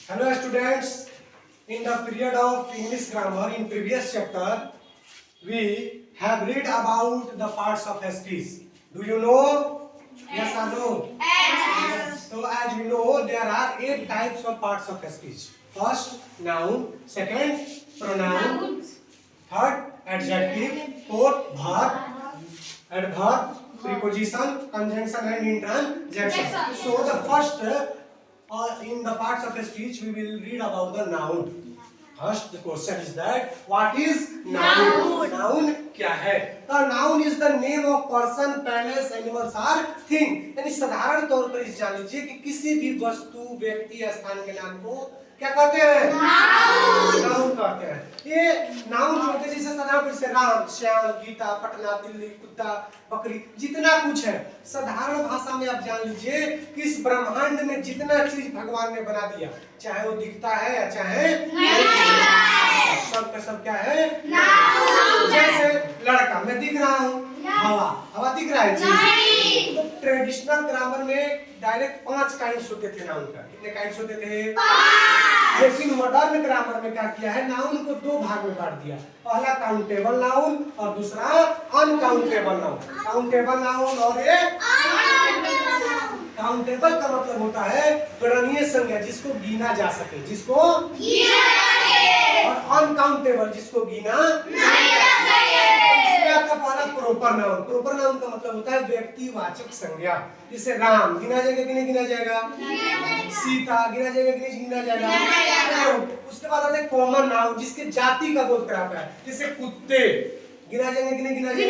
Hello students, in the period of English grammar in previous chapter, we have read about the parts of speech. Do you know? Yes or no? Yes. So as we know, there are 8 types of parts of speech. First, noun. Second, pronoun. Third, adjective. Fourth, verb. Adverb, preposition, conjunction and interjection. So the first in the parts of the speech we will read about the noun. First the question is that what is noun? Noun क्या है? The noun is the name of person, place, animals or thing. यानी साधारण तौर पर इस जान लीजिए कि किसी भी वस्तु, व्यक्ति या स्थान के नाम को क्या कहते हैं? नाउन कहते हैं। ये नाउन जो होते हैं जैसे साधारण से राम, श्याम, गीता, पटना, दिल्ली, कुत्ता, बकरी, जितना कुछ है साधारण भाषा में आप जान लीजिए कि इस ब्रह्मांड में जितना चीज भगवान ने बना दिया, चाहे वो दिखता है या चाहे सब का सब क्या है? जैसे लड़का, मैं दिख रहा हूँ, हवा, हवा दिख रहा है जी। तो ट्रेडिशनल ग्रामर में डायरेक्ट 5 काइंड्स होते थे नाउन का। कितने काइंड्स होते थे? लेकिन मॉडर्न ग्रामर में क्या किया है, नाउन को 2 भाग में बांट दिया। पहला काउंटेबल नाउन और दूसरा अनकाउंटेबल नाउन। काउंटेबल नाउन और एक काउंटेबल का मतलब होता है गणनीय संज्ञा, जिसको गिना जा सके, जिसको और अनकाउंटेबल जिसको गिना नहीं जा सके। इसमें आपका पहला प्रॉपर नाउन। प्रॉपर नाउन का मतलब होता है व्यक्तिवाचक संज्ञा। जैसे राम गिना जाएगा कि नहीं गिना जाएगा? सीता गिना जाएगा कि नहीं गिना जाएगा? उसके बाद आता है कॉमन नाउन, जिसके जाति का बोध कराता है। जैसे कुत्ते गिना जाएंगे कि नहीं गिना जाएंगे?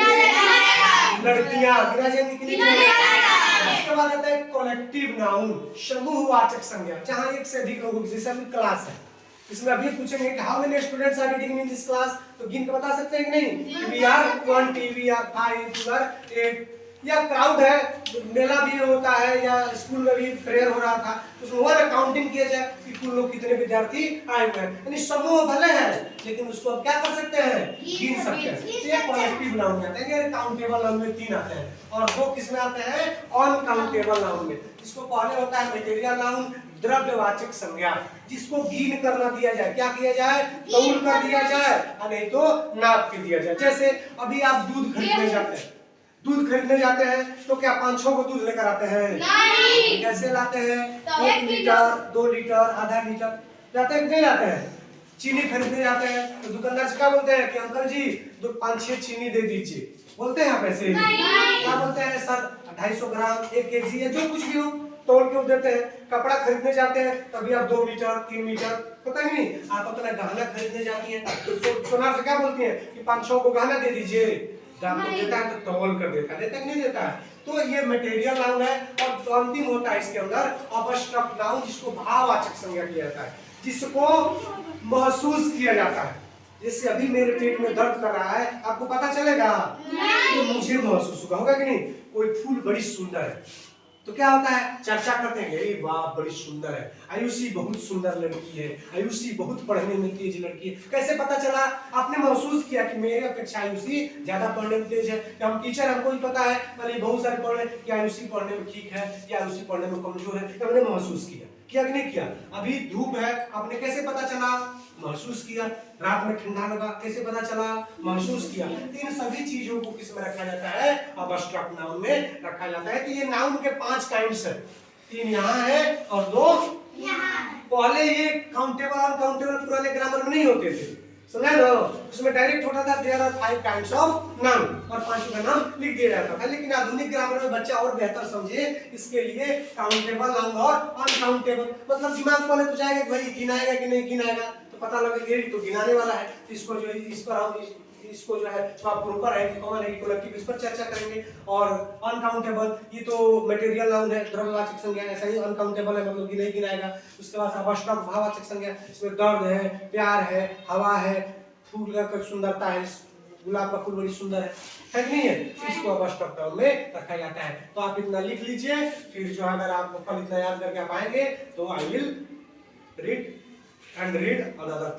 लड़कियां गिना जाएंगे कि नहीं गिना जाएंगे? उसके बाद आता है कलेक्टिव नाउन, समूहवाचक संज्ञा, जहां एक से अधिक लोगों की, जैसे अभी क्लास है, इसमें अभी पूछेंगे कि how many students are reading in this class, तो गिन के बता सकते हैं कि नहीं? We are 20, we are 5, we are 8। या क्राउड है, मेला भी होता है या स्कूल में भी प्रेयर हो रहा था, उसमें वो काउंटिंग किया जाए कि कुल लोग कितने विद्यार्थी आए हुए हैं। यानी समूह भले है लेकिन उसको क्या कर सकते हैं? गिन सकते हैं। ये कलेक्टिव नाउन कहते हैं। ये काउंटेबल नाउन में 3 आते हैं और 2 किसमें आते हैं? अनकाउंटेबल नाउन में। इसको पहले होता है मटेरियल नाउन, द्रव्यवाचक संज्ञा, जिसको गिन कर ना दिया जाए, क्या किया जाए? तौल कर दिया जाए और नहीं तो नाप के दिया जाए। जैसे अभी आप दूध खरीदने जाते हैं, दूध खरीदने जाते हैं तो क्या 5-6 को दूध लेकर आते हैं? नहीं। कैसे लाते हैं? 1 लीटर, 2 लीटर, आधा लीटर जाते हैं, नहीं लाते हैं। चीनी खरीदने जाते हैं तो दुकानदार से क्या बोलते हैं कि अंकल जी 5-6 चीनी दे दीजिए, बोलते हैं आप ऐसे? क्या बोलते हैं? सर 250 ग्राम, 1 केजी या जो कुछ भी हो तोड़ के देते हैं। कपड़ा खरीदने जाते हैं तभी आप 2 मीटर 3 मीटर, पता ही नहीं। आप अपना गहना खरीदने जाती है तो सोनार से क्या बोलती है कि 500 को गहना दे दीजिए, दाम को देता है तो तौल कर देता है, देता नहीं देता है। तो ये मटेरियल नाउन है। और अंतिम होता है इसके अंदर अबस्ट्रक्ट नाउन, जिसको भाववाचक संज्ञा किया जाता है, जिसको महसूस किया जाता है। जैसे अभी मेरे पेट में दर्द कर रहा है, आपको पता चलेगा? तो मुझे महसूस होगा कि नहीं? कोई फूल बड़ी सुंदर है तो क्या होता है? चर्चा करते हैं, अरे वाह बड़ी सुंदर है, आयुषी बहुत सुंदर लड़की है, आयुषी बहुत पढ़ने में तेज लड़की है। कैसे पता चला? आपने महसूस किया कि मेरे अपेक्षा आयुषी ज्यादा पढ़ने में तेज है। कि हम टीचर, हमको भी पता है भले बहुत सारे पढ़ रहे हैं कि आयुषी पढ़ने में ठीक है या आयुषी पढ़ने में कमजोर है, तो हमने महसूस किया कि नहीं किया? अभी धूप है, आपने कैसे पता चला? महसूस किया। रात में ठंडा लगा, कैसे पता चला? महसूस किया। इन सभी चीजों को किस में रखा जाता है? अबस्ट्रक्ट नाउन में रखा जाता है। तो ये नाउन के 5 काइंड्स है, 3 यहाँ है और 2 यहाँ। पहले ये काउंटेबल और अनकाउंटेबल पुराने ग्रामर में नहीं होते थे, सुना ना? उसमें डायरेक्ट होता था there are 5 kinds of noun और 5 का नाम लिख दिया जाता था। लेकिन आधुनिक ग्रामर में बच्चा और बेहतर समझे इसके लिए काउंटेबल नाउन और अनकाउंटेबल, मतलब दिमाग पहले तो जाएगा कि भाई गिनाएगा कि नहीं गिनाएगा, तो पता लगे ये तो गिनाने वाला है, इसको जो इस पर हम इसको जो है प्रॉपर है कि कॉमन है कि कलेक्टिव, इस पर चर्चा करेंगे। और अनकाउंटेबल ये तो मटेरियल नाउन है, द्रव्यवाचक संज्ञा, ऐसा ही अनकाउंटेबल है मतलब कि नहीं गिनाएगा। उसके बाद अबस्ट्रक्ट भाववाचक संज्ञा, इसमें दर्द है, प्यार है, हवा है, फूल का सुंदरता है, गुलाब का फूल बड़ी सुंदर है कि नहीं है? इसको अबस्ट्रक्ट नाउन में रखा जाता है। तो आप इतना लिख लीजिए, फिर जो अगर आप कल इतना याद करके आप आएंगे तो आई विल रीड अनदर